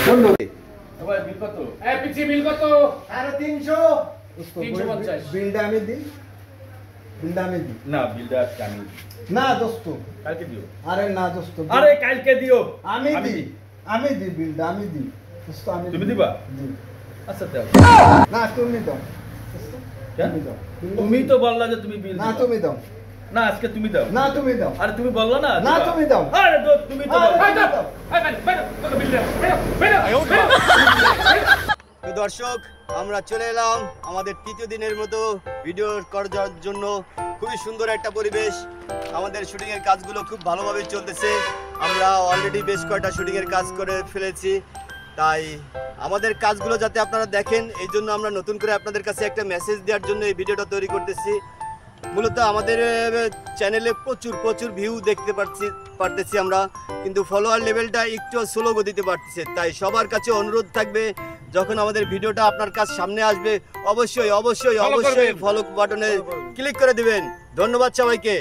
বন্ধু ভাই বিল কত? এই পিছি বিল কত? আরে 300 350 বিলটা আমি দিই না বিলটা আজকে আমি না দোস্ত কালকে দিও। আরে না দোস্ত আরে কালকে দিও। আমি দিই বিলটা আমি দিই দোস্ত আমি তুমি দিবা? জি আচ্ছা দাও। না তুমি দাও দোস্ত কেন? তুমি দাও তুমি তো বললা যে তুমি বিল না দিবা। তুমি দাও না আজকে তুমি দাও। না তুমি দাও আরে তুমি বললা না? না দিবা। তুমি দাও আরে তুমি তো আরে বললা। এই দাও এই বাইরে কত বিল দাও বাইরে দর্শক আমরা চলে এলাম আমাদের তৃতীয় দিনের মতো ভিডিও করার জন্য। খুবই সুন্দর একটা পরিবেশ, আমাদের শুটিং এর কাজগুলো খুব ভালোভাবে চলতেছে। আমরা অলরেডি বেশ কয়েকটা শুটিং এর কাজ করে ফেলেছি, তাই আমাদের কাজগুলো যাতে আপনারা দেখেন এই জন্য আমরা নতুন করে আপনাদের কাছে একটা মেসেজ দেওয়ার জন্য এই ভিডিওটা তৈরি করতেছি। মূলত আমাদের চ্যানেলে প্রচুর ভিউ দেখতে পারতেছি আমরা, কিন্তু ফলোয়ার লেভেলটা একটু স্লো গতিতে পারতেছে। তাই সবার কাছে অনুরোধ থাকবে, যখন আমাদের ভিডিওটা আপনার কাছ সামনে আসবে অবশ্যই ফলো বাটনে ক্লিক করে দিবেন। ধন্যবাদ সবাইকে।